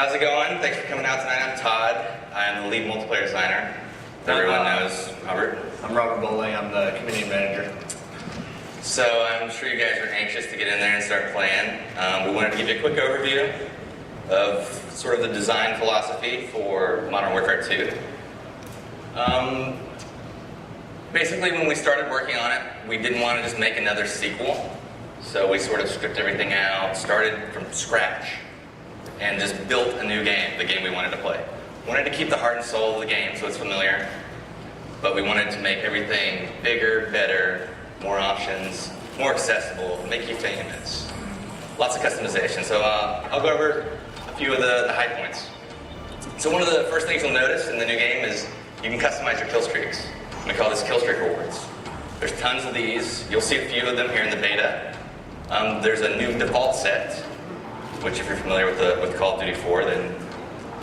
How's it going? Thanks for coming out tonight. I'm Todd. I'm the lead multiplayer designer. Everyone knows Robert. I'm Robert Bowling. I'm the community manager. So I'm sure you guys are anxious to get in there and start playing. We wanted to give you a quick overview of sort of the design philosophy for Modern Warfare 2. Basically, when we started working on it, we didn't want to just make another sequel. So we sort of stripped everything out, started from scratch, and just built a new game, the game we wanted to play. Wanted to keep the heart and soul of the game so it's familiar, but we wanted to make everything bigger, better, more options, more accessible, make you famous. Lots of customization. So I'll go over a few of the high points. So one of the first things you'll notice in the new game is you can customize your kill streaks. We call this kill streak rewards. There's tons of these. You'll see a few of them here in the beta. There's a new default set, which if you're familiar with Call of Duty 4, then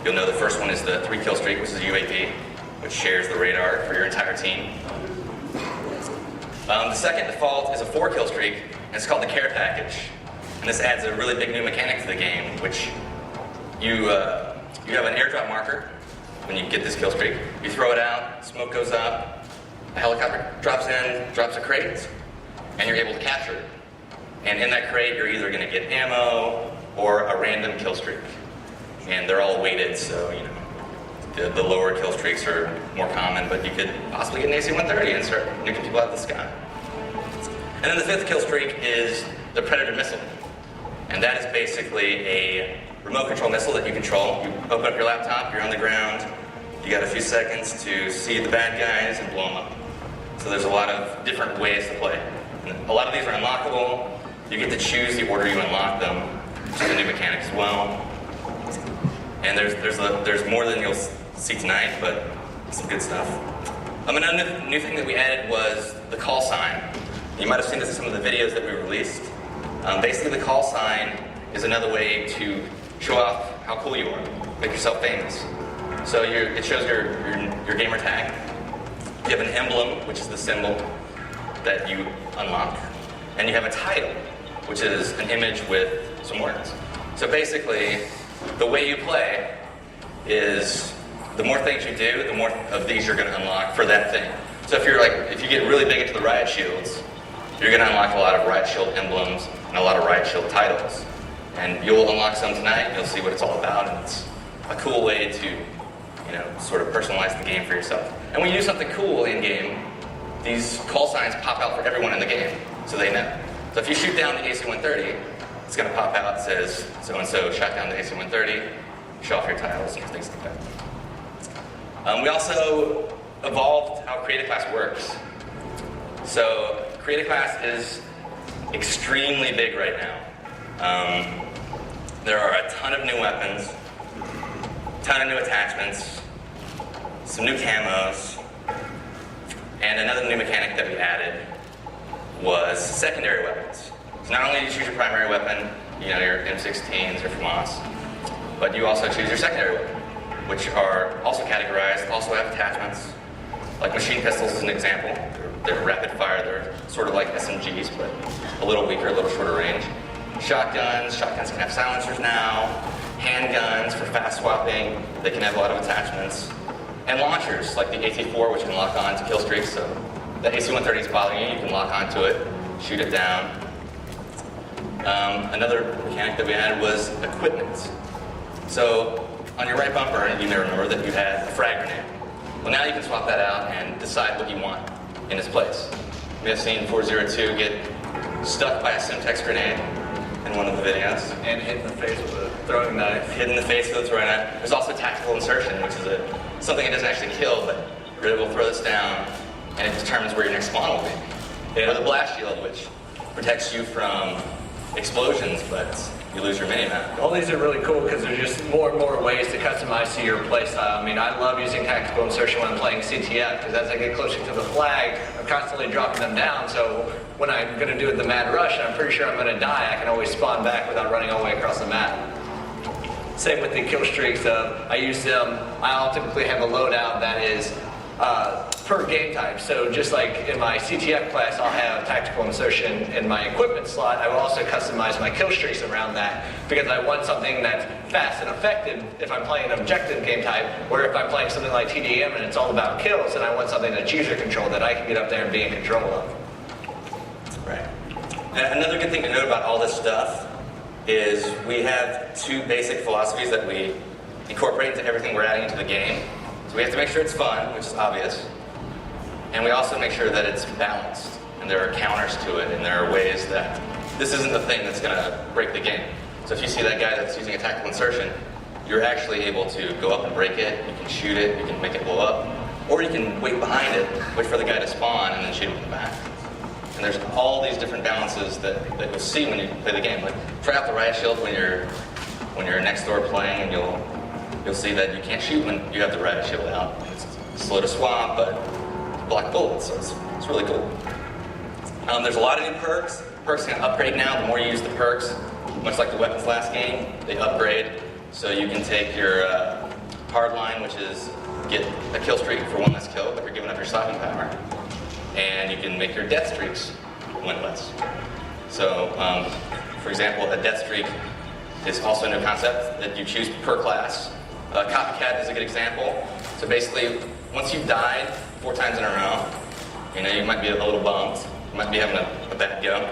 you'll know the first one is the 3 kill streak, which is UAV, which shares the radar for your entire team. The second default is a 4 kill streak, and it's called the care package. And this adds a really big new mechanic to the game, which you have an airdrop marker when you get this kill streak. You throw it out, smoke goes up, a helicopter drops in, drops a crate, and you're able to capture it. And in that crate, you're either going to get ammo or a random kill streak. And they're all weighted, so the lower kill streaks are more common, but you could possibly get an AC-130 and start nuking people out of the sky. And then the 5th kill streak is the Predator missile. And that is basically a remote control missile that you control. You open up your laptop, you're on the ground, you got a few seconds to see the bad guys and blow them up. So there's a lot of different ways to play. And a lot of these are unlockable. You get to choose the order you unlock them, which is a new mechanic as well. And there's more than you'll see tonight, but some good stuff. Another new thing that we added was the call sign. You might have seen this in some of the videos that we released. Basically, the call sign is another way to show off how cool you are, make yourself famous. So it shows your gamer tag. You have an emblem, which is the symbol that you unlock, and you have a title, which is an image with some words. So basically, the way you play is the more things you do, the more of these you're going to unlock for that thing. So if you get really big into the riot shields, you're going to unlock a lot of riot shield emblems and a lot of riot shield titles. And you'll unlock some tonight, and you'll see what it's all about, and it's a cool way to sort of personalize the game for yourself. And when you do something cool in-game, these call signs pop out for everyone in the game, so they know. So if you shoot down the AC-130, it's going to pop out, it says, so-and-so shot down the AC-130, show off your titles and things like that. We also evolved how Create a Class works. So Create a Class is extremely big right now. There are a ton of new weapons, a ton of new attachments, some new camos, and another new mechanic that we added was secondary weapons. So not only do you choose your primary weapon, your M16s or FAMAS, but you also choose your secondary weapon, which are also categorized, also have attachments. Like machine pistols is an example. They're rapid fire, they're sort of like SMGs, but a little weaker, a little shorter range. Shotguns can have silencers now. Handguns for fast swapping, they can have a lot of attachments. And launchers, like the AT-4, which can lock on to kill streaks, so the AC-130 is bothering you, you can lock onto it, shoot it down. Another mechanic that we added was equipment. So on your right bumper, you may remember that you had a frag grenade. Well, now you can swap that out and decide what you want in its place. We have seen 402 get stuck by a Semtex grenade in one of the videos. And hit in the face with a throwing knife. Hit in the face with a throwing knife. There's also tactical insertion, which is something that doesn't actually kill, but you're able to throw this down, and it determines where your next spawn will be. Or the blast shield, which protects you from explosions, but you lose your mini-map. All these are really cool because there's just more and more ways to customize to your playstyle. I mean, I love using tactical insertion when I'm playing CTF because as I get closer to the flag, I'm constantly dropping them down. So when I'm going to do the mad rush and I'm pretty sure I'm going to die, I can always spawn back without running all the way across the map. Same with the kill streaks. I use them. I'll typically have a loadout that is per game type. So just like in my CTF class, I'll have tactical insertion in my equipment slot. I will also customize my kill streaks around that because I want something that's fast and effective if I'm playing an objective game type, or if I'm playing something like TDM and it's all about kills, and I want something that's user control that I can get up there and be in control of. Right. And another good thing to note about all this stuff is we have two basic philosophies that we incorporate into everything we're adding into the game. So we have to make sure it's fun, which is obvious, and we also make sure that it's balanced, and there are counters to it, and there are ways that this isn't the thing that's going to break the game. So if you see that guy that's using a tactical insertion, you're actually able to go up and break it, you can shoot it, you can make it blow up, or you can wait behind it, wait for the guy to spawn, and then shoot him in the back. And there's all these different balances that you'll see when you play the game. Like, try out the riot shield when you're next door playing, and you'll see that you can't shoot when you have the riot shield out. It's slow to swap, but block bullets, so it's really cool. There's a lot of new perks. Perks can upgrade now. The more you use the perks, much like the weapons last game, they upgrade. So you can take your hardline, which is get a kill streak for one less kill, but you're giving up your stopping power. And you can make your death streaks winless. So, for example, a death streak is also a new concept that you choose per class. Copycat is a good example. So basically, once you've died 4 times in a row, you might be a little bummed, you might be having a bad go,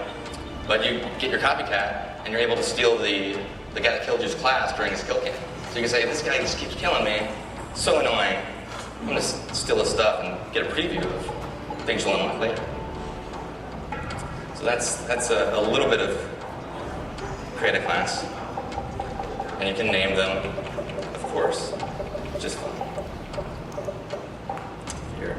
but you get your copycat and you're able to steal the guy that killed you's class during his kill cam. So you can say, this guy just keeps killing me, so annoying, I'm gonna steal his stuff and get a preview of things you'll unlock later. So that's a little bit of create a class, and you can name them, of course, just fun. Here.